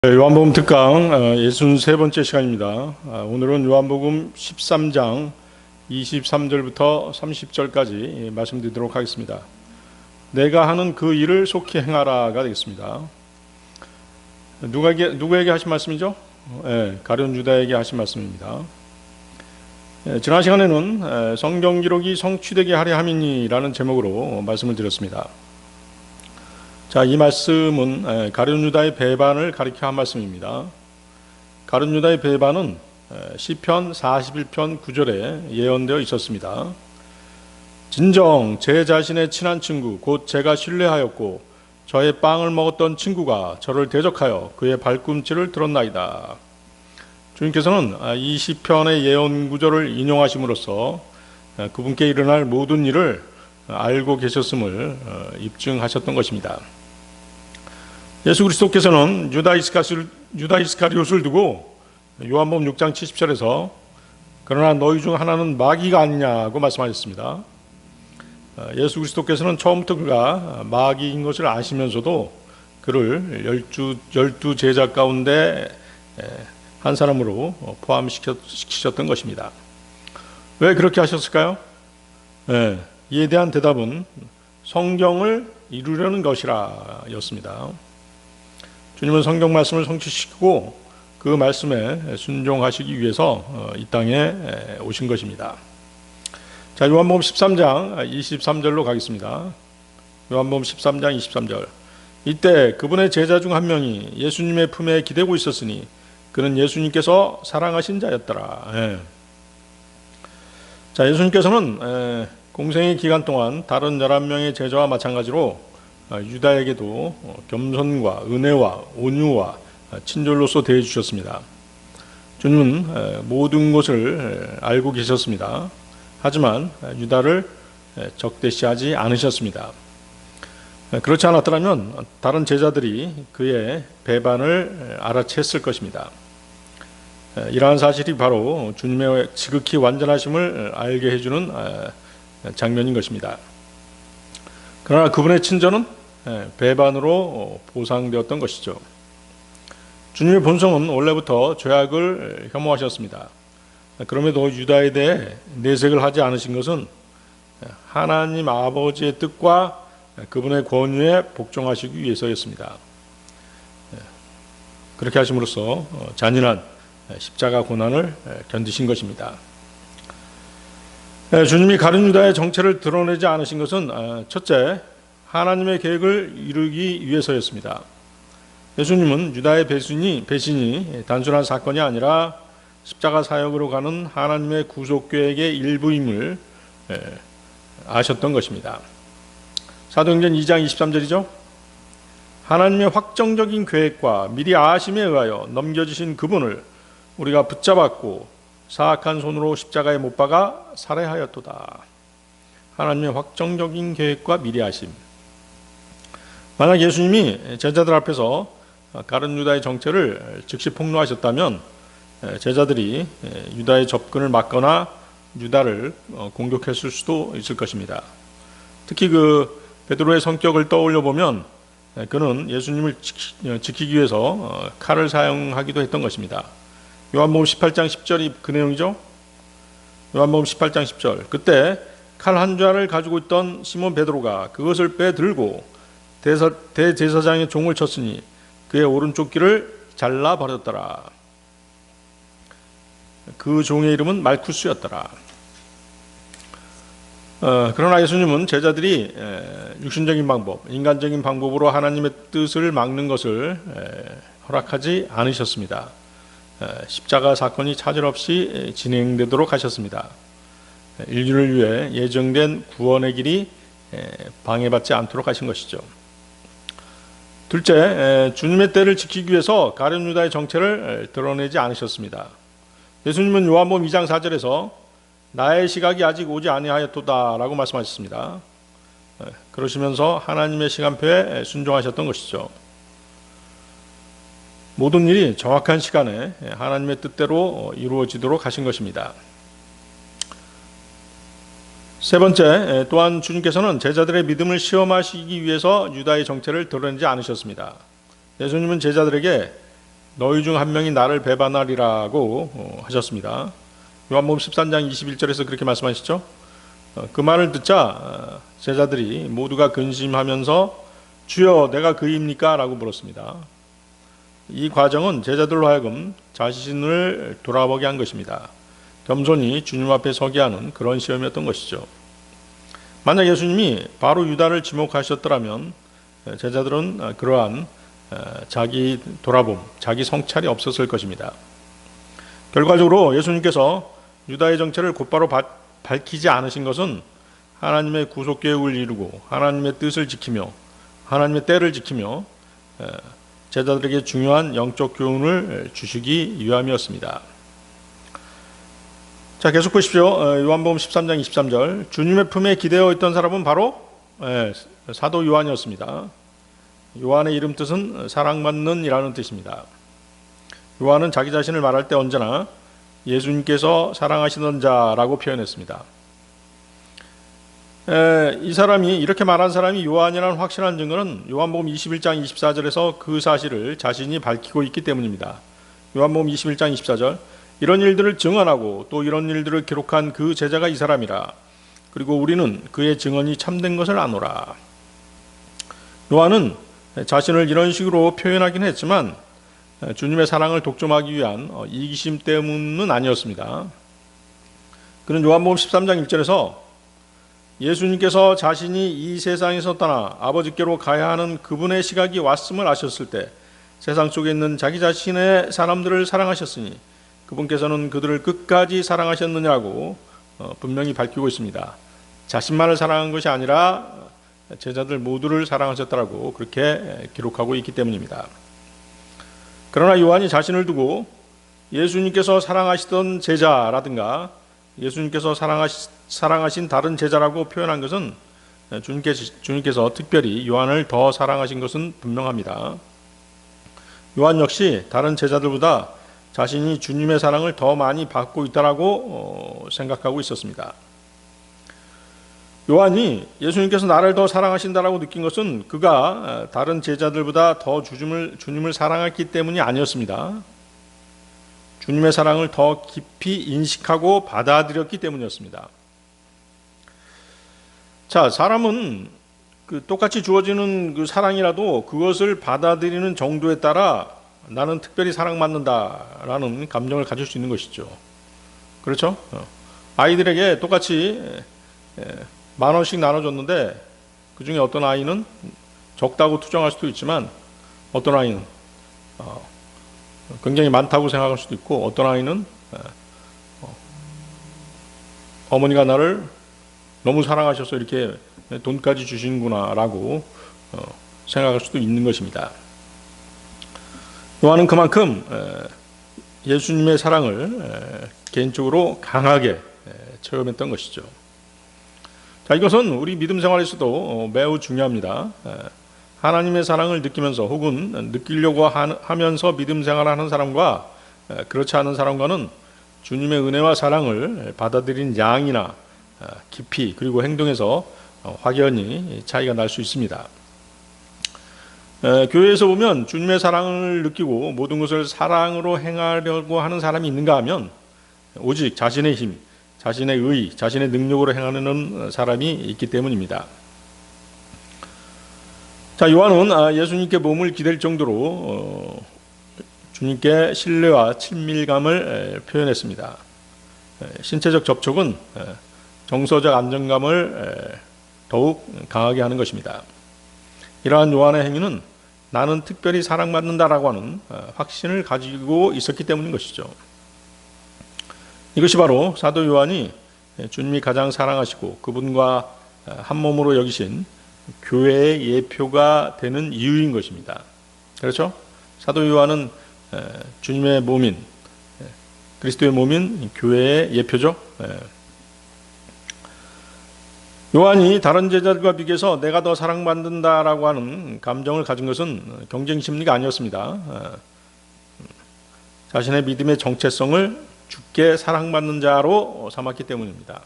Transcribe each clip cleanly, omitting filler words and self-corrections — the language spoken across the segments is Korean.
요한복음 특강 63번째 시간입니다. 오늘은 요한복음 13장 23절부터 30절까지 말씀드리도록 하겠습니다. 내가 하는 그 일을 속히 행하라가 되겠습니다. 누구에게 하신 말씀이죠? 가룟 유다에게 하신 말씀입니다. 지난 시간에는 성경 기록이 성취되게 하려 함이니라는 제목으로 말씀을 드렸습니다. 자, 이 말씀은 가룟 유다의 배반을 가리켜 한 말씀입니다. 가룟 유다의 배반은 시편 41편 9절에 예언되어 있었습니다. 진정 제 자신의 친한 친구 곧 제가 신뢰하였고 저의 빵을 먹었던 친구가 저를 대적하여 그의 발꿈치를 들었나이다. 주님께서는 이 시편의 예언 구절을 인용하심으로써 그분께 일어날 모든 일을 알고 계셨음을 입증하셨던 것입니다. 예수 그리스도께서는 유다 이스카리옷을 두고 요한복음 6장 70절에서 그러나 너희 중 하나는 마귀가 아니냐고 말씀하셨습니다. 예수 그리스도께서는 처음부터 그가 마귀인 것을 아시면서도 그를 열두 제자 가운데 한 사람으로 포함시키셨던 것입니다. 왜 그렇게 하셨을까요? 이에 대한 대답은 성경을 이루려는 것이라 였습니다. 주님은 성경 말씀을 성취시키고 그 말씀에 순종하시기 위해서 이 땅에 오신 것입니다. 자, 요한복음 13장 23절로 가겠습니다. 요한복음 13장 23절. 이때 그분의 제자 중 한 명이 예수님의 품에 기대고 있었으니 그는 예수님께서 사랑하신 자였더라. 자, 예수님께서는 공생의 기간 동안 다른 11명의 제자와 마찬가지로 유다에게도 겸손과 은혜와 온유와 친절로서 대해 주셨습니다. 주님은 모든 것을 알고 계셨습니다. 하지만 유다를 적대시하지 않으셨습니다. 그렇지 않았더라면 다른 제자들이 그의 배반을 알아챘을 것입니다. 이러한 사실이 바로 주님의 지극히 완전하심을 알게 해주는 장면인 것입니다. 그러나 그분의 친절은 배반으로 보상되었던 것이죠. 주님의 본성은 원래부터 죄악을 혐오하셨습니다. 그럼에도 유다에 대해 내색을 하지 않으신 것은 하나님 아버지의 뜻과 그분의 권위에 복종하시기 위해서였습니다. 그렇게 하심으로써 잔인한 십자가 고난을 견디신 것입니다. 주님이 가룟 유다의 정체를 드러내지 않으신 것은 첫째, 하나님의 계획을 이루기 위해서였습니다. 예수님은 유다의 배신이 단순한 사건이 아니라 십자가 사역으로 가는 하나님의 구속 계획의 일부임을 아셨던 것입니다. 사도행전 2장 23절이죠. 하나님의 확정적인 계획과 미리 아심에 의하여 넘겨주신 그분을 우리가 붙잡았고 사악한 손으로 십자가에 못 박아 살해하였도다. 하나님의 확정적인 계획과 미리 아심. 만약 예수님이 제자들 앞에서 가룟 유다의 정체를 즉시 폭로하셨다면 제자들이 유다의 접근을 막거나 유다를 공격했을 수도 있을 것입니다. 특히 그 베드로의 성격을 떠올려 보면 그는 예수님을 지키기 위해서 칼을 사용하기도 했던 것입니다. 요한복음 18장 10절이 그 내용이죠. 요한복음 18장 10절. 그때 칼 한 자를 가지고 있던 시몬 베드로가 그것을 빼들고 대제사장의 종을 쳤으니 그의 오른쪽 귀를 잘라버렸더라. 그 종의 이름은 말쿠스였더라. 그러나 예수님은 제자들이 육신적인 방법, 인간적인 방법으로 하나님의 뜻을 막는 것을 허락하지 않으셨습니다. 십자가 사건이 차질 없이 진행되도록 하셨습니다. 인류를 위해 예정된 구원의 길이 방해받지 않도록 하신 것이죠. 둘째, 주님의 때를 지키기 위해서 가룟 유다의 정체를 드러내지 않으셨습니다. 예수님은 요한복음 2장 4절에서 나의 시각이 아직 오지 아니하였도다 라고 말씀하셨습니다. 그러시면서 하나님의 시간표에 순종하셨던 것이죠. 모든 일이 정확한 시간에 하나님의 뜻대로 이루어지도록 하신 것입니다. 세 번째, 또한 주님께서는 제자들의 믿음을 시험하시기 위해서 유다의 정체를 드러내지 않으셨습니다. 예수님은 제자들에게 너희 중 한 명이 나를 배반하리라고 하셨습니다. 요한복음 13장 21절에서 그렇게 말씀하시죠. 그 말을 듣자 제자들이 모두가 근심하면서 주여 내가 그이입니까? 라고 물었습니다. 이 과정은 제자들로 하여금 자신을 돌아보게 한 것입니다. 겸손히 주님 앞에 서게 하는 그런 시험이었던 것이죠. 만약 예수님이 바로 유다를 지목하셨더라면 제자들은 그러한 자기 돌아봄, 자기 성찰이 없었을 것입니다. 결과적으로 예수님께서 유다의 정체를 곧바로 밝히지 않으신 것은 하나님의 구속계획을 이루고 하나님의 뜻을 지키며 하나님의 때를 지키며 제자들에게 중요한 영적 교훈을 주시기 위함이었습니다. 자, 계속 보십시오. 요한복음 13장 23절. 주님의 품에 기대어 있던 사람은 바로 사도 요한이었습니다. 요한의 이름 뜻은 사랑받는 이라는 뜻입니다. 요한은 자기 자신을 말할 때 언제나 예수님께서 사랑하시던 자라고 표현했습니다. 이 사람이 이렇게 말한 사람이 요한이라는 확실한 증거는 요한복음 21장 24절에서 그 사실을 자신이 밝히고 있기 때문입니다. 요한복음 21장 24절. 이런 일들을 증언하고 또 이런 일들을 기록한 그 제자가 이 사람이라. 그리고 우리는 그의 증언이 참된 것을 아노라. 요한은 자신을 이런 식으로 표현하긴 했지만 주님의 사랑을 독점하기 위한 이기심 때문은 아니었습니다. 그는 요한복음 13장 1절에서 예수님께서 자신이 이 세상에서 떠나 아버지께로 가야 하는 그분의 시각이 왔음을 아셨을 때 세상 속에 있는 자기 자신의 사람들을 사랑하셨으니 그분께서는 그들을 끝까지 사랑하셨느냐고 분명히 밝히고 있습니다. 자신만을 사랑한 것이 아니라 제자들 모두를 사랑하셨다라고 그렇게 기록하고 있기 때문입니다. 그러나 요한이 자신을 두고 예수님께서 사랑하시던 제자라든가 예수님께서 사랑하신 다른 제자라고 표현한 것은 주님께서 특별히 요한을 더 사랑하신 것은 분명합니다. 요한 역시 다른 제자들보다 자신이 주님의 사랑을 더 많이 받고 있다라고 생각하고 있었습니다. 요한이 예수님께서 나를 더 사랑하신다라고 느낀 것은 그가 다른 제자들보다 더 주님을 사랑했기 때문이 아니었습니다. 주님의 사랑을 더 깊이 인식하고 받아들였기 때문이었습니다. 자, 사람은 똑같이 주어지는 그 사랑이라도 그것을 받아들이는 정도에 따라 나는 특별히 사랑받는다라는 감정을 가질 수 있는 것이죠. 그렇죠? 아이들에게 똑같이 10,000원씩 나눠줬는데 그 중에 어떤 아이는 적다고 투정할 수도 있지만 어떤 아이는 굉장히 많다고 생각할 수도 있고 어떤 아이는 어머니가 나를 너무 사랑하셔서 이렇게 돈까지 주시는구나 라고 생각할 수도 있는 것입니다. 요한은 그만큼 예수님의 사랑을 개인적으로 강하게 체험했던 것이죠. 자, 이것은 우리 믿음 생활에서도 매우 중요합니다. 하나님의 사랑을 느끼면서 혹은 느끼려고 하면서 믿음 생활하는 사람과 그렇지 않은 사람과는 주님의 은혜와 사랑을 받아들인 양이나 깊이 그리고 행동에서 확연히 차이가 날 수 있습니다. 교회에서 보면 주님의 사랑을 느끼고 모든 것을 사랑으로 행하려고 하는 사람이 있는가 하면 오직 자신의 힘, 자신의 의, 자신의 능력으로 행하는 사람이 있기 때문입니다. 자, 요한은 예수님께 몸을 기댈 정도로 주님께 신뢰와 친밀감을 표현했습니다. 신체적 접촉은 정서적 안정감을 더욱 강하게 하는 것입니다. 이러한 요한의 행위는 나는 특별히 사랑받는다라고 하는 확신을 가지고 있었기 때문인 것이죠. 이것이 바로 사도 요한이 주님이 가장 사랑하시고 그분과 한 몸으로 여기신 교회의 예표가 되는 이유인 것입니다. 그렇죠? 사도 요한은 주님의 몸인 그리스도의 몸인 교회의 예표죠. 요한이 다른 제자들과 비교해서 내가 더 사랑받는다라고 하는 감정을 가진 것은 경쟁 심리가 아니었습니다. 자신의 믿음의 정체성을 주께 사랑받는 자로 삼았기 때문입니다.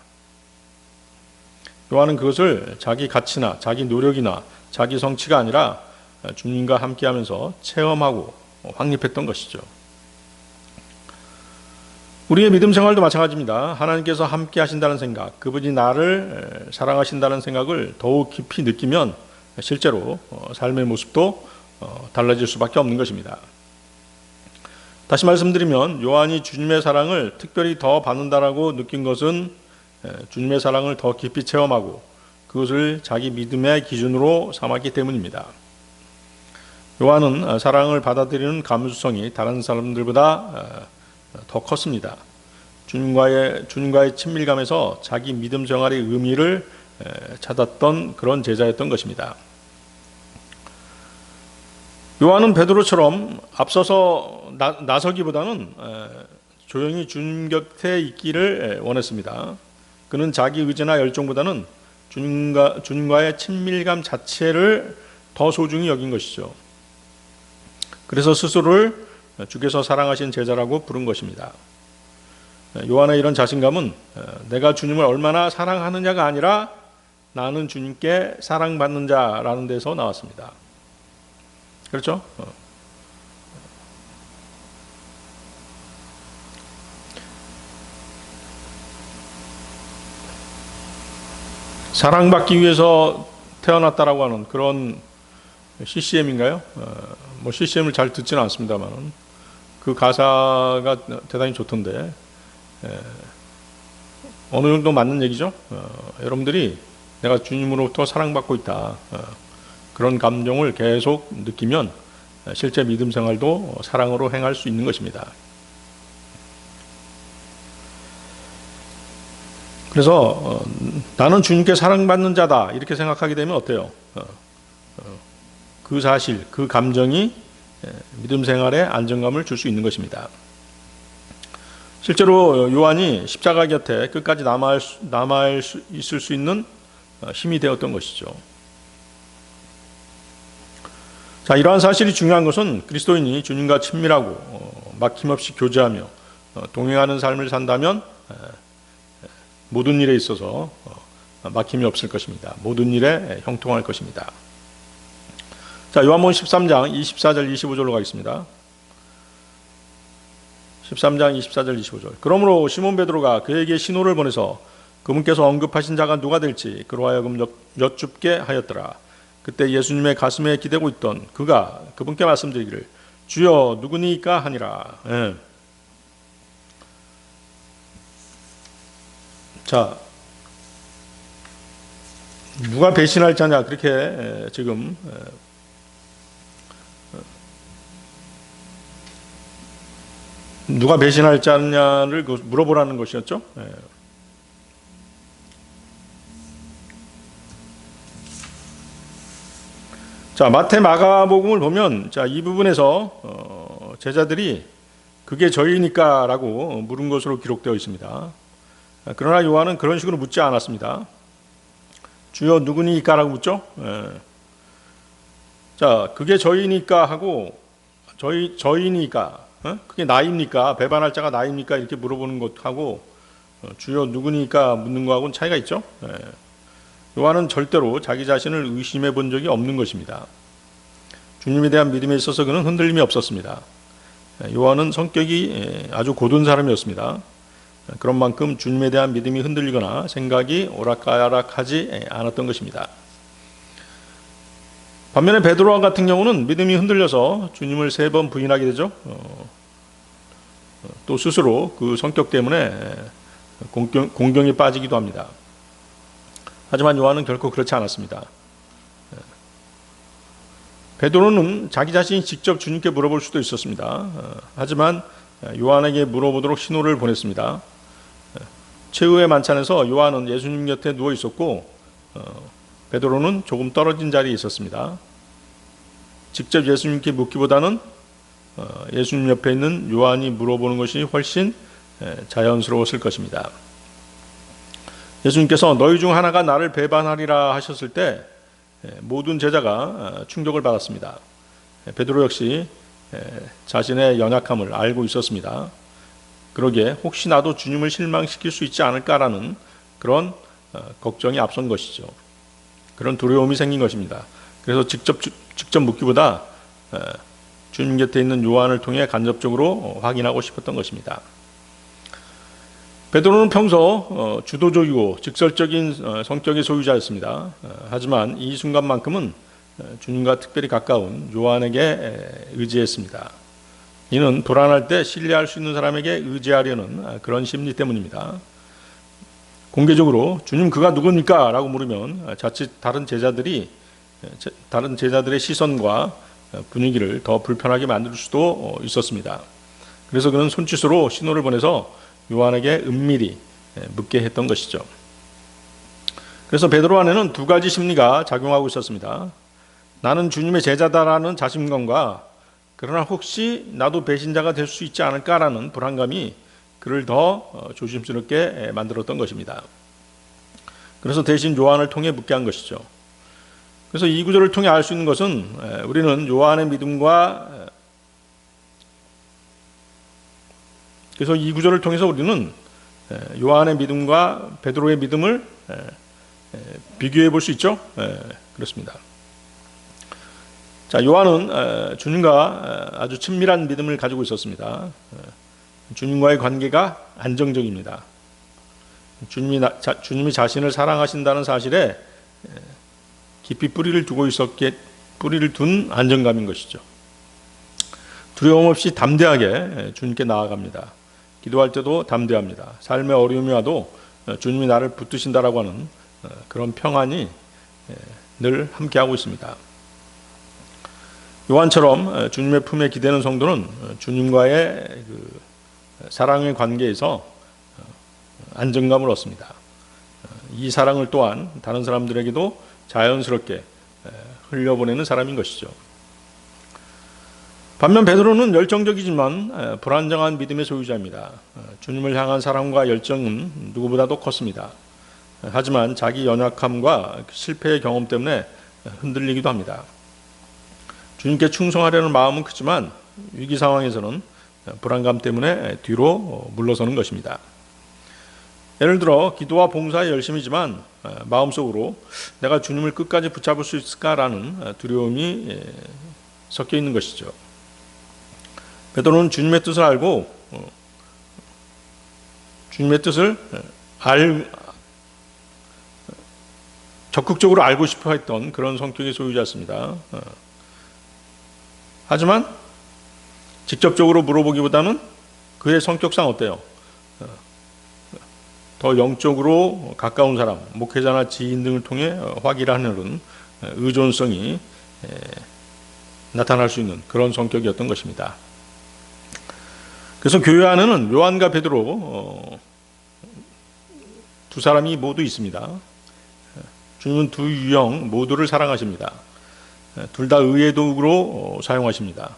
요한은 그것을 자기 가치나 자기 노력이나 자기 성취가 아니라 주님과 함께하면서 체험하고 확립했던 것이죠. 우리의 믿음 생활도 마찬가지입니다. 하나님께서 함께 하신다는 생각, 그분이 나를 사랑하신다는 생각을 더욱 깊이 느끼면 실제로 삶의 모습도 달라질 수밖에 없는 것입니다. 다시 말씀드리면 요한이 주님의 사랑을 특별히 더 받는다라고 느낀 것은 주님의 사랑을 더 깊이 체험하고 그것을 자기 믿음의 기준으로 삼았기 때문입니다. 요한은 사랑을 받아들이는 감수성이 다른 사람들보다 더 컸습니다. 주님과의 친밀감에서 자기 믿음 생활의 의미를 찾았던 그런 제자였던 것입니다. 요한은 베드로처럼 앞서서 나서기보다는 조용히 주님 곁에 있기를 원했습니다. 그는 자기 의지나 열정보다는 주님과의 친밀감 자체를 더 소중히 여긴 것이죠. 그래서 스스로를 주께서 사랑하신 제자라고 부른 것입니다. 요한의 이런 자신감은 내가 주님을 얼마나 사랑하느냐가 아니라 나는 주님께 사랑받는 자라는 데서 나왔습니다. 그렇죠? 사랑받기 위해서 태어났다라고 하는 그런 CCM인가요? 뭐 CCM을 잘 듣지는 않습니다만 그 가사가 대단히 좋던데 어느 정도 맞는 얘기죠? 여러분들이 내가 주님으로부터 사랑받고 있다. 그런 감정을 계속 느끼면 실제 믿음 생활도 사랑으로 행할 수 있는 것입니다. 그래서 나는 주님께 사랑받는 자다 이렇게 생각하게 되면 어때요? 그 사실, 그 감정이 믿음 생활에 안정감을 줄 수 있는 것입니다. 실제로 요한이 십자가 곁에 끝까지 남아 있을 수 있는 힘이 되었던 것이죠. 자, 이러한 사실이 중요한 것은 그리스도인이 주님과 친밀하고 막힘없이 교제하며 동행하는 삶을 산다면 모든 일에 있어서 막힘이 없을 것입니다. 모든 일에 형통할 것입니다. 자, 요한복음 13장 24절 25절로 가겠습니다. 13장 24절 25절. 그러므로 시몬 베드로가 그에게 신호를 보내서 그분께서 언급하신 자가 누가 될지 그로 하여금 여쭙게 하였더라. 그때 예수님의 가슴에 기대고 있던 그가 그분께 말씀드리기를 주여 누구니까 하니라. 예. 자, 누가 배신할 자냐 그렇게 지금 누가 배신할 자냐를 물어보라는 것이었죠. 예. 자, 마태 마가복음을 보면 자, 이 부분에서 제자들이 그게 저희니까라고 물은 것으로 기록되어 있습니다. 그러나 요한은 그런 식으로 묻지 않았습니다. 주여 누구니까라고 묻죠. 예. 자, 그게 저희니까 하고 저희니까 그게 나입니까? 배반할 자가 나입니까? 이렇게 물어보는 것하고 주여 누구니까 묻는 것하고는 차이가 있죠. 예. 요한은 절대로 자기 자신을 의심해 본 적이 없는 것입니다. 주님에 대한 믿음에 있어서 그는 흔들림이 없었습니다. 요한은 성격이 아주 고든 사람이었습니다. 그런 만큼 주님에 대한 믿음이 흔들리거나 생각이 오락가락하지 않았던 것입니다. 반면에 베드로와 같은 경우는 믿음이 흔들려서 주님을 3번 부인하게 되죠. 또 스스로 그 성격 때문에 공경에 빠지기도 합니다. 하지만 요한은 결코 그렇지 않았습니다. 베드로는 자기 자신이 직접 주님께 물어볼 수도 있었습니다. 하지만 요한에게 물어보도록 신호를 보냈습니다. 최후의 만찬에서 요한은 예수님 곁에 누워 있었고 베드로는 조금 떨어진 자리에 있었습니다. 직접 예수님께 묻기보다는 예수님 옆에 있는 요한이 물어보는 것이 훨씬 자연스러웠을 것입니다. 예수님께서 너희 중 하나가 나를 배반하리라 하셨을 때 모든 제자가 충격을 받았습니다. 베드로 역시 자신의 연약함을 알고 있었습니다. 그러기에 혹시 나도 주님을 실망시킬 수 있지 않을까라는 그런 걱정이 앞선 것이죠. 그런 두려움이 생긴 것입니다. 그래서 직접 묻기보다 주님 곁에 있는 요한을 통해 간접적으로 확인하고 싶었던 것입니다. 베드로는 평소 주도적이고 직설적인 성격의 소유자였습니다. 하지만 이 순간만큼은 주님과 특별히 가까운 요한에게 의지했습니다. 이는 불안할 때 신뢰할 수 있는 사람에게 의지하려는 그런 심리 때문입니다. 공개적으로 주님 그가 누굽니까? 라고 물으면 자칫 다른 제자들의 시선과 분위기를 더 불편하게 만들 수도 있었습니다. 그래서 그는 손짓으로 신호를 보내서 요한에게 은밀히 묻게 했던 것이죠. 그래서 베드로 안에는 두 가지 심리가 작용하고 있었습니다. 나는 주님의 제자다라는 자신감과 그러나 혹시 나도 배신자가 될 수 있지 않을까라는 불안감이 그를 더 조심스럽게 만들었던 것입니다. 그래서 대신 요한을 통해 묻게 한 것이죠. 그래서 이 구절을 통해 알 수 있는 것은 우리는 요한의 믿음과 그래서 이 구절을 통해서 우리는 요한의 믿음과 베드로의 믿음을 비교해 볼 수 있죠. 그렇습니다. 자, 요한은 주님과 아주 친밀한 믿음을 가지고 있었습니다. 주님과의 관계가 안정적입니다. 주님이 자신을 사랑하신다는 사실에 깊이 뿌리를 둔 안정감인 것이죠. 두려움 없이 담대하게 주님께 나아갑니다. 기도할 때도 담대합니다. 삶의 어려움이 와도 주님이 나를 붙드신다라고 하는 그런 평안이 늘 함께하고 있습니다. 요한처럼 주님의 품에 기대는 성도는 주님과의 그 사랑의 관계에서 안정감을 얻습니다. 이 사랑을 또한 다른 사람들에게도 자연스럽게 흘려보내는 사람인 것이죠. 반면 베드로는 열정적이지만 불안정한 믿음의 소유자입니다. 주님을 향한 사랑과 열정은 누구보다도 컸습니다. 하지만 자기 연약함과 실패의 경험 때문에 흔들리기도 합니다. 주님께 충성하려는 마음은 크지만 위기 상황에서는 불안감 때문에 뒤로 물러서는 것입니다. 예를 들어 기도와 봉사에 열심이지만 마음속으로 내가 주님을 끝까지 붙잡을 수 있을까라는 두려움이 섞여 있는 것이죠. 베드로는 주님의 뜻을 알고 주님의 뜻을 적극적으로 알고 싶어 했던 그런 성격의 소유자였습니다. 하지만 직접적으로 물어보기보다는 그의 성격상 어때요? 더 영적으로 가까운 사람, 목회자나 지인 등을 통해 확인하는 의존성이 나타날 수 있는 그런 성격이었던 것입니다. 그래서 교회 안에는 요한과 베드로 두 사람이 모두 있습니다. 주님은 두 유형 모두를 사랑하십니다. 둘 다 의의 도구로 사용하십니다.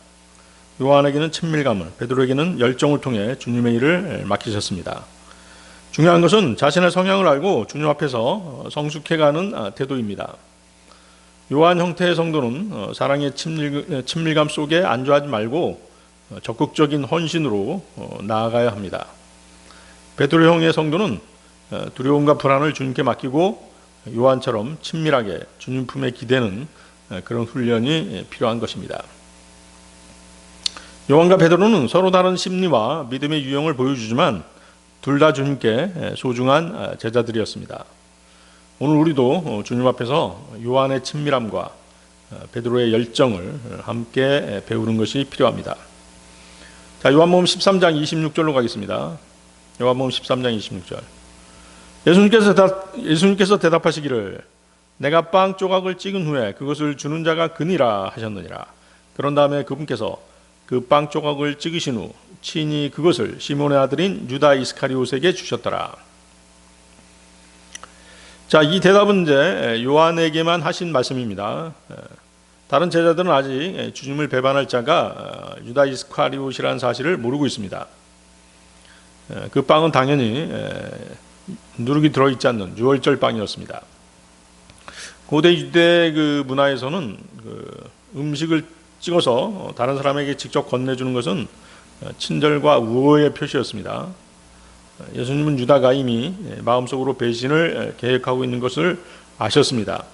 요한에게는 친밀감을, 베드로에게는 열정을 통해 주님의 일을 맡기셨습니다. 중요한 것은 자신의 성향을 알고 주님 앞에서 성숙해가는 태도입니다. 요한 형태의 성도는 사랑의 친밀감 속에 안주하지 말고 적극적인 헌신으로 나아가야 합니다. 베드로 형의 성도는 두려움과 불안을 주님께 맡기고 요한처럼 친밀하게 주님 품에 기대는 그런 훈련이 필요한 것입니다. 요한과 베드로는 서로 다른 심리와 믿음의 유형을 보여주지만 둘 다 주님께 소중한 제자들이었습니다. 오늘 우리도 주님 앞에서 요한의 친밀함과 베드로의 열정을 함께 배우는 것이 필요합니다. 자, 요한복음 13장 26절로 가겠습니다. 요한복음 13장 26절. 예수님께서 대답하시기를 내가 빵 조각을 찍은 후에 그것을 주는 자가 그니라 하셨느니라. 그런 다음에 그분께서 그 빵 조각을 찍으신 후 친히 그것을 시몬의 아들인 유다 이스카리옷에게 주셨더라. 자, 이 대답은 이제 요한에게만 하신 말씀입니다. 다른 제자들은 아직 주님을 배반할 자가 유다 이스카리옷이라는 사실을 모르고 있습니다. 그 빵은 당연히 누룩이 들어있지 않는 유월절 빵이었습니다. 고대 유대 그 문화에서는 그 음식을 찍어서 다른 사람에게 직접 건네주는 것은 친절과 우호의 표시였습니다. 예수님은 유다가 이미 마음속으로 배신을 계획하고 있는 것을 아셨습니다.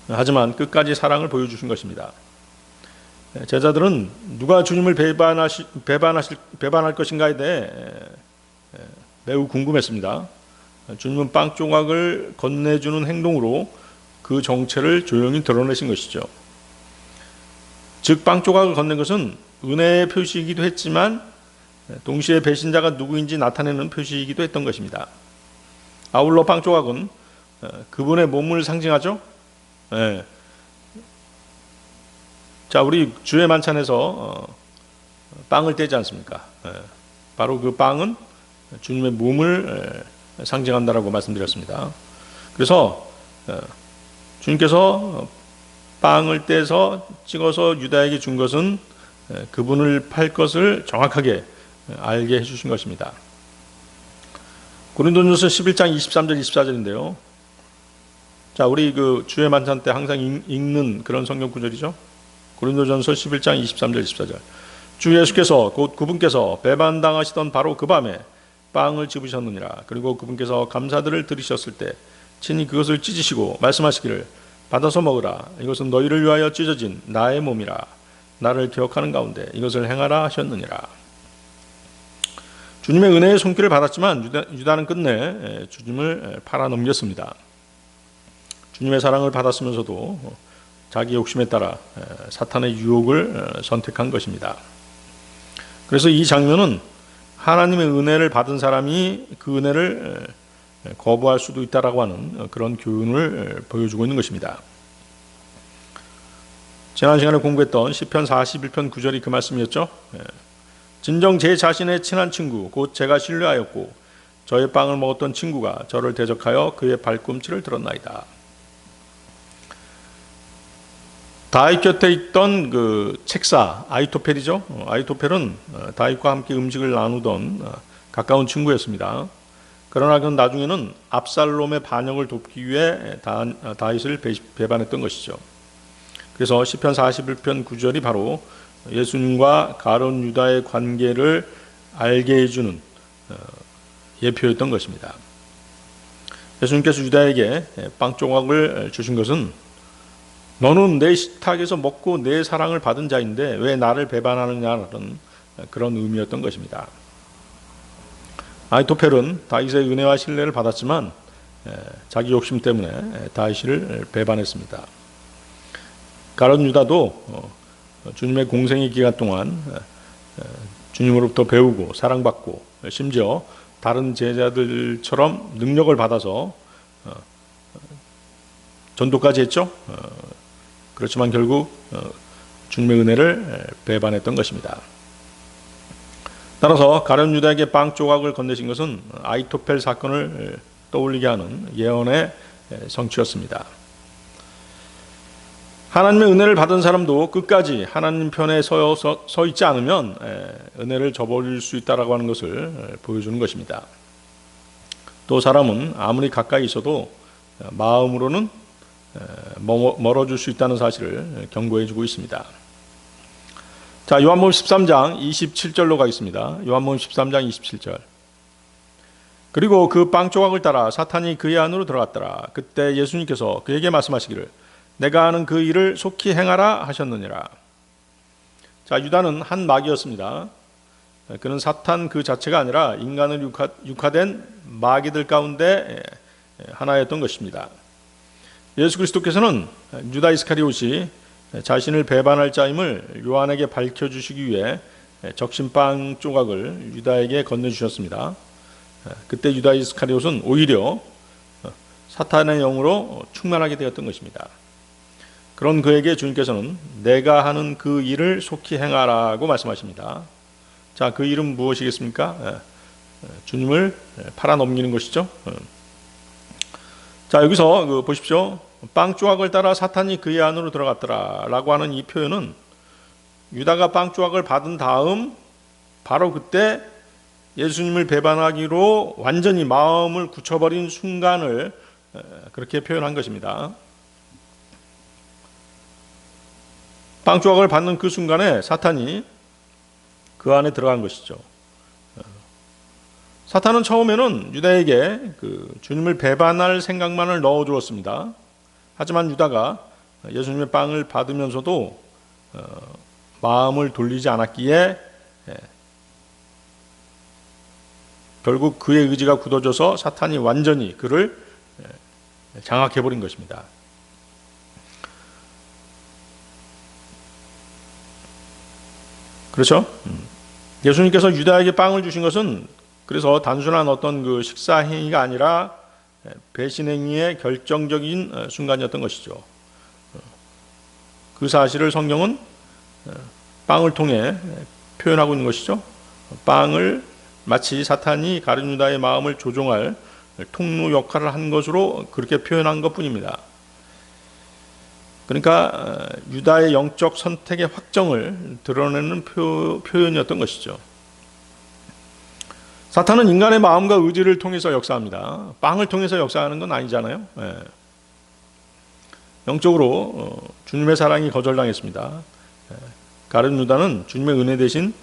하지만 끝까지 사랑을 보여주신 것입니다. 제자들은 누가 주님을 배반할 것인가에 대해 매우 궁금했습니다. 주님은 빵 조각을 건네주는 행동으로 그 정체를 조용히 드러내신 것이죠. 즉 빵 조각을 건넨 것은 은혜의 표시이기도 했지만 동시에 배신자가 누구인지 나타내는 표시이기도 했던 것입니다. 아울러 빵 조각은 그분의 몸을 상징하죠. 예. 자, 우리 주의 만찬에서 빵을 떼지 않습니까? 바로 그 빵은 주님의 몸을 상징한다라고 말씀드렸습니다. 그래서 주님께서 빵을 떼서 찍어서 유다에게 준 것은 그분을 팔 것을 정확하게 알게 해주신 것입니다. 고린도전서 11장 23절 24절인데요. 자, 우리 그 주의 만찬 때 항상 읽는 그런 성경 구절이죠. 고린도전서 11장 23절 24절. 주 예수께서 곧 그분께서 배반당하시던 바로 그 밤에 빵을 집으셨느니라. 그리고 그분께서 감사들을 드리셨을 때 친히 그것을 찢으시고 말씀하시기를 받아서 먹으라. 이것은 너희를 위하여 찢어진 나의 몸이라. 나를 기억하는 가운데 이것을 행하라 하셨느니라. 주님의 은혜의 손길을 받았지만 유다는 끝내 주님을 팔아넘겼습니다. 주님의 사랑을 받았으면서도 자기 욕심에 따라 사탄의 유혹을 선택한 것입니다. 그래서 이 장면은 하나님의 은혜를 받은 사람이 그 은혜를 거부할 수도 있다라고 하는 그런 교훈을 보여주고 있는 것입니다. 지난 시간에 공부했던 시편 41편 9절이 그 말씀이었죠. 진정 제 자신의 친한 친구 곧 제가 신뢰하였고 저의 빵을 먹었던 친구가 저를 대적하여 그의 발꿈치를 들었나이다. 다윗 곁에 있던 그 책사 아히토펠이죠. 아히토펠은 다윗과 함께 음식을 나누던 가까운 친구였습니다. 그러나 그는 나중에는 압살롬의 반역을 돕기 위해 다윗을 배반했던 것이죠. 그래서 시편 41편 9절이 바로 예수님과 가룟 유다의 관계를 알게 해주는 예표였던 것입니다. 예수님께서 유다에게 빵 조각을 주신 것은 너는 내 식탁에서 먹고 내 사랑을 받은 자인데 왜 나를 배반하느냐는 그런 의미였던 것입니다. 아히토펠은 다윗의 은혜와 신뢰를 받았지만 자기 욕심 때문에 다윗을 배반했습니다. 가룟 유다도 주님의 공생의 기간 동안 주님으로부터 배우고 사랑받고 심지어 다른 제자들처럼 능력을 받아서 전도까지 했죠. 그렇지만 결국 주님의 은혜를 배반했던 것입니다. 따라서 가룟 유다에게 빵 조각을 건네신 것은 아히토펠 사건을 떠올리게 하는 예언의 성취였습니다. 하나님의 은혜를 받은 사람도 끝까지 하나님 편에 서 있지 않으면 은혜를 저버릴 수 있다라고 하는 것을 보여주는 것입니다. 또 사람은 아무리 가까이 있어도 마음으로는 멀어질 수 있다는 사실을 경고해주고 있습니다. 자, 요한복음 13장 27절로 가겠습니다. 요한복음 13장 27절. 그리고 그 빵 조각을 따라 사탄이 그의 안으로 들어갔더라. 그때 예수님께서 그에게 말씀하시기를 내가 하는 그 일을 속히 행하라 하셨느니라. 자, 유다는 한 마귀였습니다. 그는 사탄 그 자체가 아니라 인간을 육화된 마귀들 가운데 하나였던 것입니다. 예수 그리스도께서는 유다 이스카리옷이 자신을 배반할 자임을 요한에게 밝혀주시기 위해 적신빵 조각을 유다에게 건네주셨습니다. 그때 유다 이스카리옷은 오히려 사탄의 영으로 충만하게 되었던 것입니다. 그런 그에게 주님께서는 내가 하는 그 일을 속히 행하라고 말씀하십니다. 자, 그 일은 무엇이겠습니까? 주님을 팔아넘기는 것이죠. 자, 여기서 보십시오. 빵 조각을 따라 사탄이 그의 안으로 들어갔더라 라고 하는 이 표현은 유다가 빵 조각을 받은 다음 바로 그때 예수님을 배반하기로 완전히 마음을 굳혀버린 순간을 그렇게 표현한 것입니다. 빵 조각을 받는 그 순간에 사탄이 그 안에 들어간 것이죠. 사탄은 처음에는 유다에게 주님을 배반할 생각만을 넣어주었습니다. 하지만 유다가 예수님의 빵을 받으면서도 마음을 돌리지 않았기에 결국 그의 의지가 굳어져서 사탄이 완전히 그를 장악해버린 것입니다. 그렇죠? 예수님께서 유다에게 빵을 주신 것은 그래서 단순한 어떤 그 식사 행위가 아니라 배신 행위의 결정적인 순간이었던 것이죠. 그 사실을 성경은 빵을 통해 표현하고 있는 것이죠. 빵을 마치 사탄이 가룟 유다의 마음을 조종할 통로 역할을 한 것으로 그렇게 표현한 것뿐입니다. 그러니까 유다의 영적 선택의 확정을 드러내는 표현이었던 것이죠. 사탄은 인간의 마음과 의지를 통해서 역사합니다. 빵을 통해서 역사하는 건 아니잖아요. 영적으로 주님의 사랑이 거절당했습니다. 가룟 유다는 주님의 은혜 대신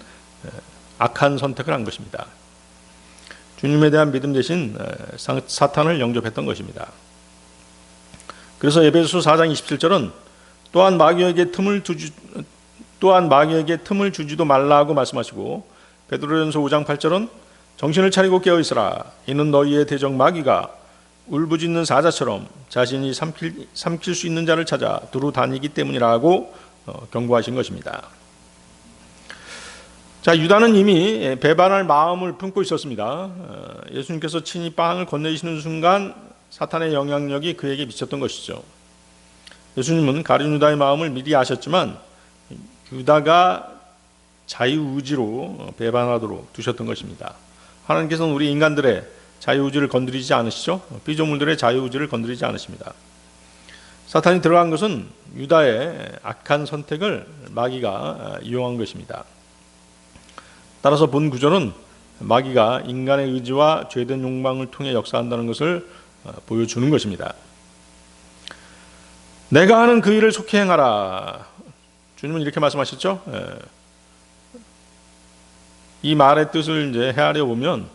악한 선택을 한 것입니다. 주님에 대한 믿음 대신 사탄을 영접했던 것입니다. 그래서 에베소서 4장 27절은 또한 마귀에게 틈을 주지도 말라고 말씀하시고, 베드로전서 5장 8절은 정신을 차리고 깨어 있으라. 이는 너희의 대적 마귀가 울부짖는 사자처럼 자신이 삼킬 수 있는 자를 찾아 두루 다니기 때문이라고 경고하신 것입니다. 자, 유다는 이미 배반할 마음을 품고 있었습니다. 예수님께서 친히 빵을 건네시는 순간 사탄의 영향력이 그에게 미쳤던 것이죠. 예수님은 가룟 유다의 마음을 미리 아셨지만 유다가 자유의지로 배반하도록 두셨던 것입니다. 하나님께서는 우리 인간들의 자유의지를 건드리지 않으시죠. 피조물들의 자유의지를 건드리지 않으십니다. 사탄이 들어간 것은 유다의 악한 선택을 마귀가 이용한 것입니다. 따라서 본 구절은 마귀가 인간의 의지와 죄된 욕망을 통해 역사한다는 것을 보여주는 것입니다. 내가 하는 그 일을 속히 행하라. 주님은 이렇게 말씀하셨죠. 이 말의 뜻을 이제 헤아려 보면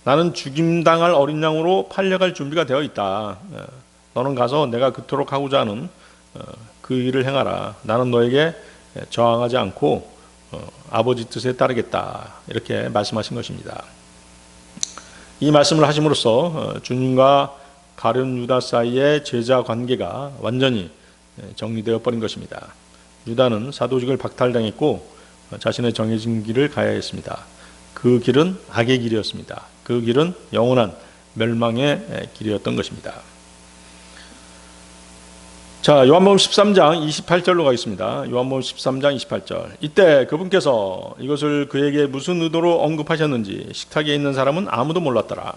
나는 죽임당할 어린 양으로 팔려갈 준비가 되어 있다. 너는 가서 내가 그토록 하고자 하는 그 일을 행하라. 나는 너에게 저항하지 않고 아버지 뜻에 따르겠다. 이렇게 말씀하신 것입니다. 이 말씀을 하심으로써 주님과 가룟 유다 사이의 제자 관계가 완전히 정리되어 버린 것입니다. 유다는 사도직을 박탈당했고 자신의 정해진 길을 가야 했습니다. 그 길은 악의 길이었습니다. 그 길은 영원한 멸망의 길이었던 것입니다. 자, 요한복음 13장 28절로 가겠습니다. 요한복음 13장 28절. 이때 그분께서 이것을 그에게 무슨 의도로 언급하셨는지 식탁에 있는 사람은 아무도 몰랐더라.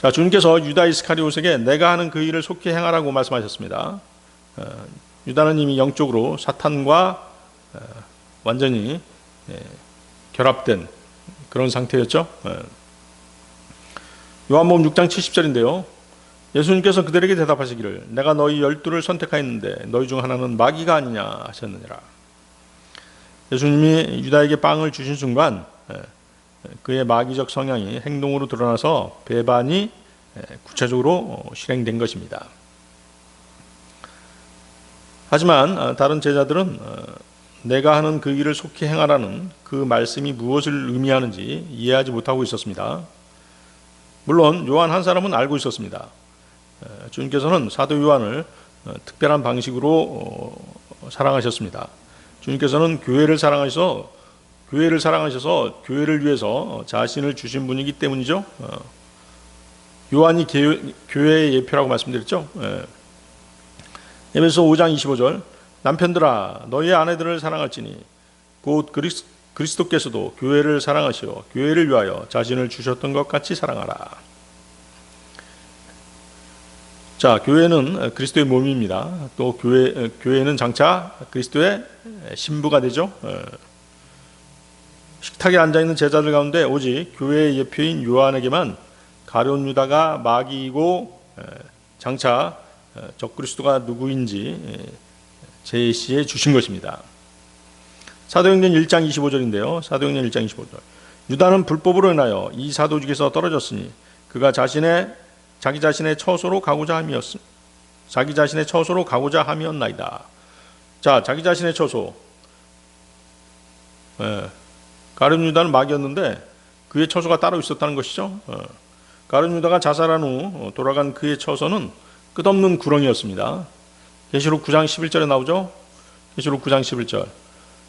자, 주님께서 유다 이스카리옷에게 내가 하는 그 일을 속히 행하라고 말씀하셨습니다. 유다는 이미 영적으로 사탄과 완전히 결합된 그런 상태였죠. 요한복음 6장 70절인데요. 예수님께서 그들에게 대답하시기를 내가 너희 12를 선택하였는데 너희 중 하나는 마귀가 아니냐 하셨느니라. 예수님이 유다에게 빵을 주신 순간 그의 마귀적 성향이 행동으로 드러나서 배반이 구체적으로 실행된 것입니다. 하지만 다른 제자들은 내가 하는 그 일을 속히 행하라는 그 말씀이 무엇을 의미하는지 이해하지 못하고 있었습니다. 물론 요한 한 사람은 알고 있었습니다. 주님께서는 사도 요한을 특별한 방식으로 사랑하셨습니다. 주님께서는 교회를 사랑하셔서 교회를 위해서 자신을 주신 분이기 때문이죠. 요한이 교회의 예표라고 말씀드렸죠. 에베소서 5장 25절 남편들아 너희의 아내들을 사랑할지니 곧 그리스도께서도 교회를 사랑하시어 교회를 위하여 자신을 주셨던 것 같이 사랑하라. 자, 교회는 그리스도의 몸입니다. 또 교회는 장차 그리스도의 신부가 되죠. 식탁에 앉아있는 제자들 가운데 오직 교회의 예표인 요한에게만 가룟 유다가 마귀이고 장차 적그리스도가 누구인지 제시해 주신 것입니다. 사도행전 1장 25절인데요. 사도행전 1장 25절. 유다는 불법으로 인하여 이 사도직에서 떨어졌으니 그가 자기 자신의 처소로 가고자 함이었나이다. 자, 자기 자신의 처소. 가룟 유다는 마귀였는데 그의 처소가 따로 있었다는 것이죠. 가룟 유다가 자살한 후 돌아간 그의 처소는 끝없는 구렁이었습니다. 계시록 9장 11절에 나오죠. 계시록 9장 11절.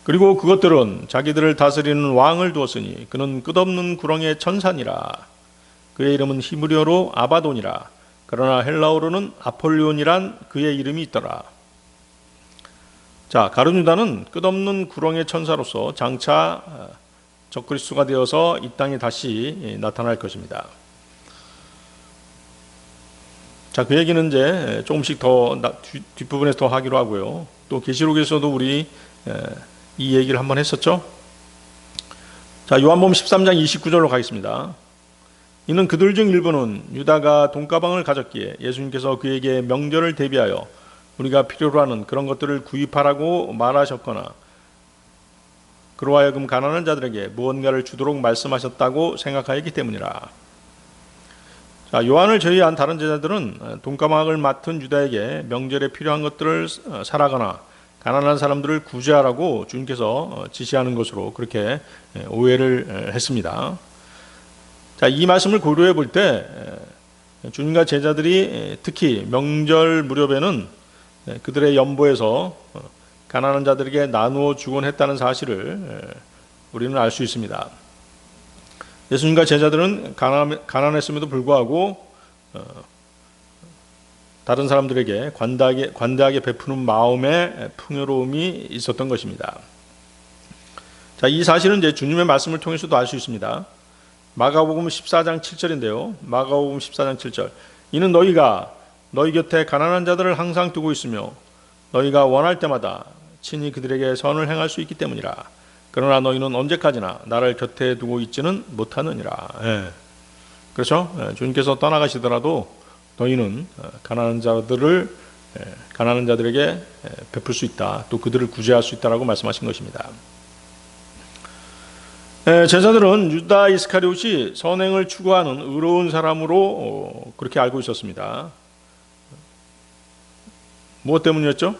그리고 그것들은 자기들을 다스리는 왕을 두었으니 그는 끝없는 구렁이의 천사니라. 그의 이름은 히브리어로 아바돈이라. 그러나 헬라어로는 아폴리온이란 그의 이름이 있더라. 자, 가룟 유다는 끝없는 구렁이의 천사로서 장차 적그리스도가 되어서 이 땅에 다시 나타날 것입니다. 자, 그 얘기는 이제 조금씩 더 뒷부분에서 더 하기로 하고요. 또 계시록에서도 우리 이 얘기를 한번 했었죠. 자, 요한복음 13장 29절로 가겠습니다. 이는 그들 중 일부는 유다가 돈가방을 가졌기에 예수님께서 그에게 명절을 대비하여 우리가 필요로 하는 그런 것들을 구입하라고 말하셨거나 그로 하여금 가난한 자들에게 무언가를 주도록 말씀하셨다고 생각하였기 때문이라. 자, 요한을 제외한 다른 제자들은 돈가방을 맡은 유다에게 명절에 필요한 것들을 사라거나 가난한 사람들을 구제하라고 주님께서 지시하는 것으로 그렇게 오해를 했습니다. 자, 이 말씀을 고려해 볼 때 주님과 제자들이 특히 명절 무렵에는 그들의 연보에서 가난한 자들에게 나누어 주곤 했다는 사실을 우리는 알 수 있습니다. 예수님과 제자들은 가난했음에도 불구하고 다른 사람들에게 관대하게 베푸는 마음의 풍요로움이 있었던 것입니다. 자, 이 사실은 이제 주님의 말씀을 통해서도 알 수 있습니다. 마가복음 14장 7절인데요. 마가복음 14장 7절. 이는 너희가 너희 곁에 가난한 자들을 항상 두고 있으며 너희가 원할 때마다 친히 그들에게 선을 행할 수 있기 때문이라. 그러나 너희는 언제까지나 나를 곁에 두고 있지는 못하느니라. 그렇죠? 주님께서 떠나가시더라도 너희는 가난한 자들에게 베풀 수 있다. 또 그들을 구제할 수 있다라고 말씀하신 것입니다. 제자들은 유다 이스카리옷이 선행을 추구하는 의로운 사람으로 그렇게 알고 있었습니다. 무엇 때문이었죠?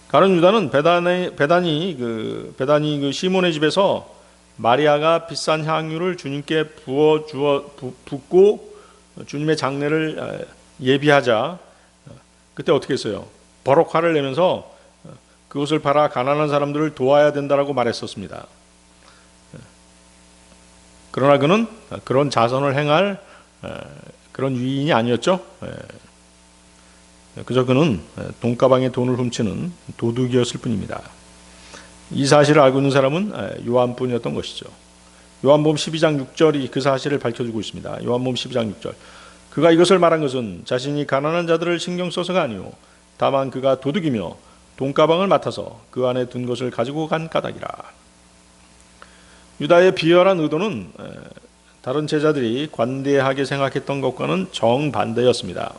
가룟 유다는 베다니 그 시몬의 집에서 마리아가 비싼 향유를 주님께 붓고 주님의 장례를 예비하자 그때 어떻게 했어요? 버럭 화를 내면서 그것을 팔아 가난한 사람들을 도와야 된다라고 말했었습니다. 그러나 그는 그런 자선을 행할 그런 위인이 아니었죠. 그저 그는 돈가방에 돈을 훔치는 도둑이었을 뿐입니다. 이 사실을 알고 있는 사람은 요한뿐이었던 것이죠. 요한복음 12장 6절이 그 사실을 밝혀주고 있습니다. 요한복음 12장 6절. 그가 이것을 말한 것은 자신이 가난한 자들을 신경 써서가 아니오 다만 그가 도둑이며 돈가방을 맡아서 그 안에 둔 것을 가지고 간 까닭이라. 유다의 비열한 의도는 다른 제자들이 관대하게 생각했던 것과는 정반대였습니다.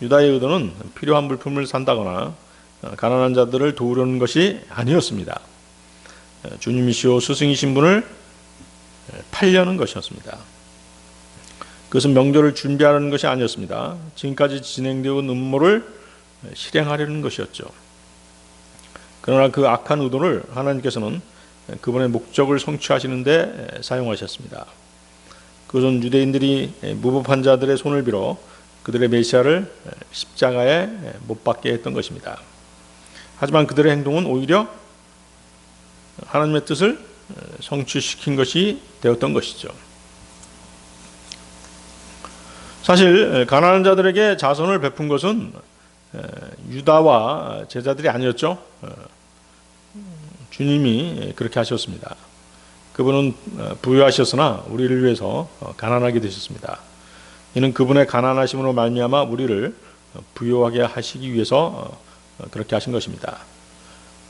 유다의 의도는 필요한 물품을 산다거나 가난한 자들을 도우려는 것이 아니었습니다. 주님이시오 스승이신 분을 팔려는 것이었습니다. 그것은 명절을 준비하려는 것이 아니었습니다. 지금까지 진행되어 온 음모를 실행하려는 것이었죠. 그러나 그 악한 의도를 하나님께서는 그분의 목적을 성취하시는 데 사용하셨습니다. 그것은 유대인들이 무법한 자들의 손을 빌어 그들의 메시아를 십자가에 못 박게 했던 것입니다. 하지만 그들의 행동은 오히려 하나님의 뜻을 성취시킨 것이 되었던 것이죠. 사실 가난한 자들에게 자선을 베푼 것은 유다와 제자들이 아니었죠. 주님이 그렇게 하셨습니다. 그분은 부유하셨으나 우리를 위해서 가난하게 되셨습니다. 이는 그분의 가난하심으로 말미암아 우리를 부유하게 하시기 위해서 그렇게 하신 것입니다.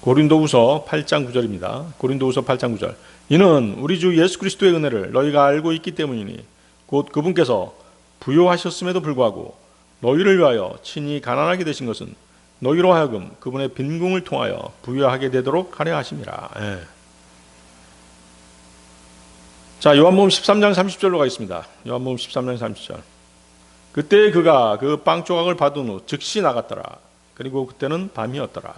고린도후서 8장 9절입니다. 고린도후서 8장 9절. 이는 우리 주 예수 그리스도의 은혜를 너희가 알고 있기 때문이니 곧 그분께서 부유하셨음에도 불구하고 너희를 위하여 친히 가난하게 되신 것은 너희로 하여금 그분의 빈궁을 통하여 부유하게 되도록 하려 하심이라. 자, 요한복음 13장 30절로 가겠습니다. 요한복음 13장 30절. 그때 그가 그 빵 조각을 받은 후 즉시 나갔더라. 그리고 그때는 밤이었더라.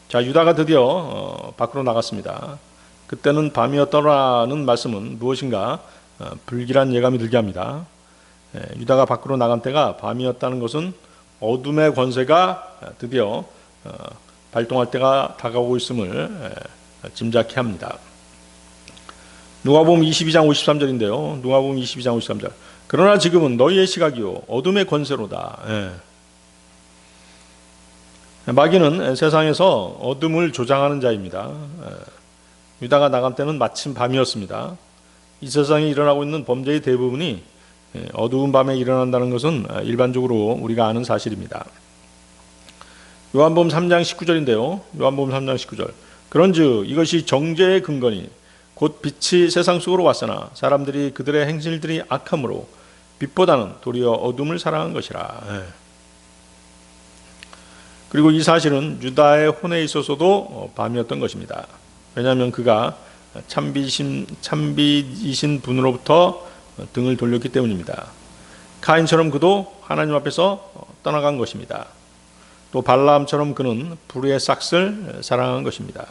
자, 유다가 드디어 밖으로 나갔습니다. 그때는 밤이었더라는 말씀은 무엇인가 불길한 예감이 들게 합니다. 유다가 밖으로 나간 때가 밤이었다는 것은 어둠의 권세가 드디어 발동할 때가 다가오고 있음을 짐작케 합니다. 누가복음 22장 53절인데요. 누가복음 22장 53절. 그러나 지금은 너희의 시각이요 어둠의 권세로다. 마귀는 세상에서 어둠을 조장하는 자입니다. 유다가 나간 때는 마침 밤이었습니다. 이 세상에 일어나고 있는 범죄의 대부분이 어두운 밤에 일어난다는 것은 일반적으로 우리가 아는 사실입니다. 요한복음 3장 19절인데요. 요한복음 3장 19절. 그런즉 이것이 정죄의 근거니 곧 빛이 세상 속으로 왔으나 사람들이 그들의 행실들이 악함으로 빛보다는 도리어 어둠을 사랑한 것이라. 그리고 이 사실은 유다의 혼에 있어서도 밤이었던 것입니다. 왜냐하면 그가 참빛이신 분으로부터 등을 돌렸기 때문입니다. 카인처럼 그도 하나님 앞에서 떠나간 것입니다. 또 발라암처럼 그는 불의 싹을 사랑한 것입니다.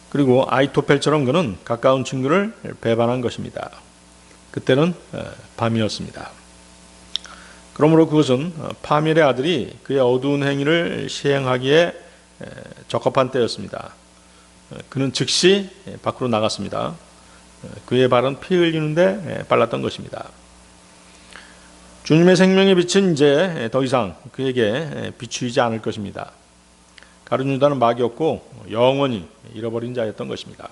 그리고 아이토펠처럼 그는 가까운 친구를 배반한 것입니다. 그때는 밤이었습니다. 그러므로 그것은 파멸의 아들이 그의 어두운 행위를 시행하기에 적합한 때였습니다. 그는 즉시 밖으로 나갔습니다. 그의 발은 피 흘리는데 빨랐던 것입니다. 주님의 생명의 빛은 이제 더 이상 그에게 비추이지 않을 것입니다. 가룟 유다는 마귀였고 영원히 잃어버린 자였던 것입니다.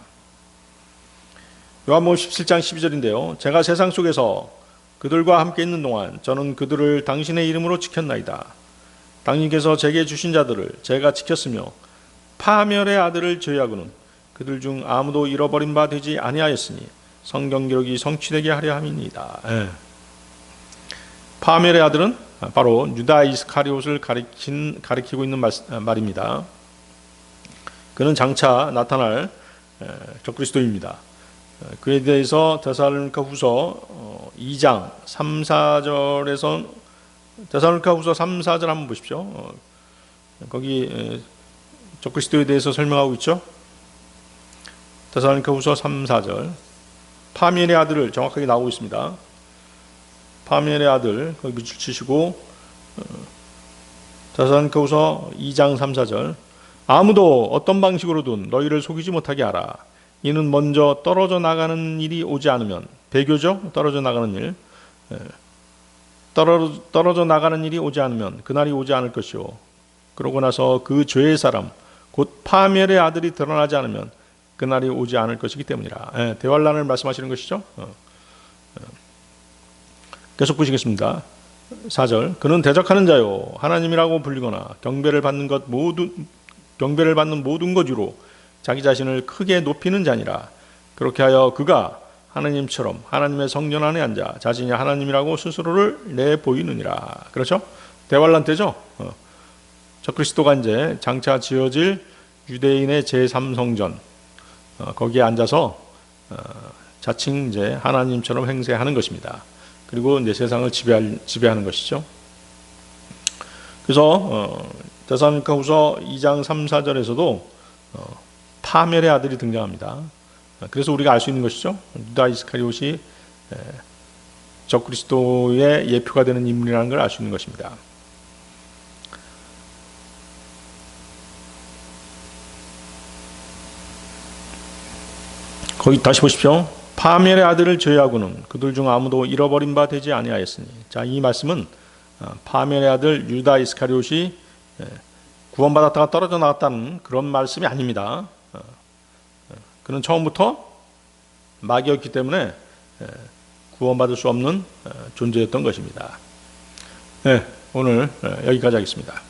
요한복음 17장 12절인데요. 제가 세상 속에서 그들과 함께 있는 동안 저는 그들을 당신의 이름으로 지켰나이다. 당신께서 제게 주신 자들을 제가 지켰으며 파멸의 아들을 제외하고는 그들 중 아무도 잃어버린 바 되지 아니하였으니 성경 기록이 성취되게 하려 함이니이다. 파멸의 아들은 바로 유다 이스카리옷을 가리키고 있는 말입니다. 그는 장차 나타날 적그리스도입니다. 그에 대해서 데살로니가후서 2장 3, 4절에서 데살로니가후서 3, 4절 한번 보십시오. 거기 적그리스도에 대해서 설명하고 있죠. 데살로니가후서 3, 4절 파멸의 아들을 정확하게 나오고 있습니다. 파멸의 아들 거기 밑줄 치시고 데살로니가후서 2장 3, 4절 아무도 어떤 방식으로든 너희를 속이지 못하게 하라. 이는 먼저 떨어져 나가는 일이 오지 않으면 배교죠. 떨어져 나가는 일 떨어져 나가는 일이 오지 않으면 그날이 오지 않을 것이요. 그러고 나서 그 죄의 사람 곧 파멸의 아들이 드러나지 않으면 그날이 오지 않을 것이기 때문이라. 대환란을 말씀하시는 것이죠. 계속 보시겠습니다. 4절 그는 대적하는 자요 하나님이라고 불리거나 경배를 받는 모든 것 위로 자기 자신을 크게 높이는 자니라. 그렇게 하여 그가 하나님처럼 하나님의 성전 안에 앉아 자신이 하나님이라고 스스로를 내보이느니라. 그렇죠? 대환란 때죠. 적그리스도가 이제 장차 지어질 유대인의 제3성전 거기에 앉아서 자칭 이제 하나님처럼 행세하는 것입니다. 그리고 이제 세상을 지배하는 것이죠. 그래서 데살로니가후서 2장 3, 4절에서도 파멸의 아들이 등장합니다. 그래서 우리가 알 수 있는 것이죠. 유다 이스카리옷이 적그리스도의 예표가 되는 인물이라는 걸 알 수 있는 것입니다. 거기 다시 보십시오. 파멸의 아들을 제외하고는 그들 중 아무도 잃어버린 바 되지 아니하였으니. 자, 이 말씀은 파멸의 아들 유다 이스카리옷이 구원받았다가 떨어져 나갔다는 그런 말씀이 아닙니다. 그는 처음부터 마귀였기 때문에 구원받을 수 없는 존재였던 것입니다. 네, 오늘 여기까지 하겠습니다.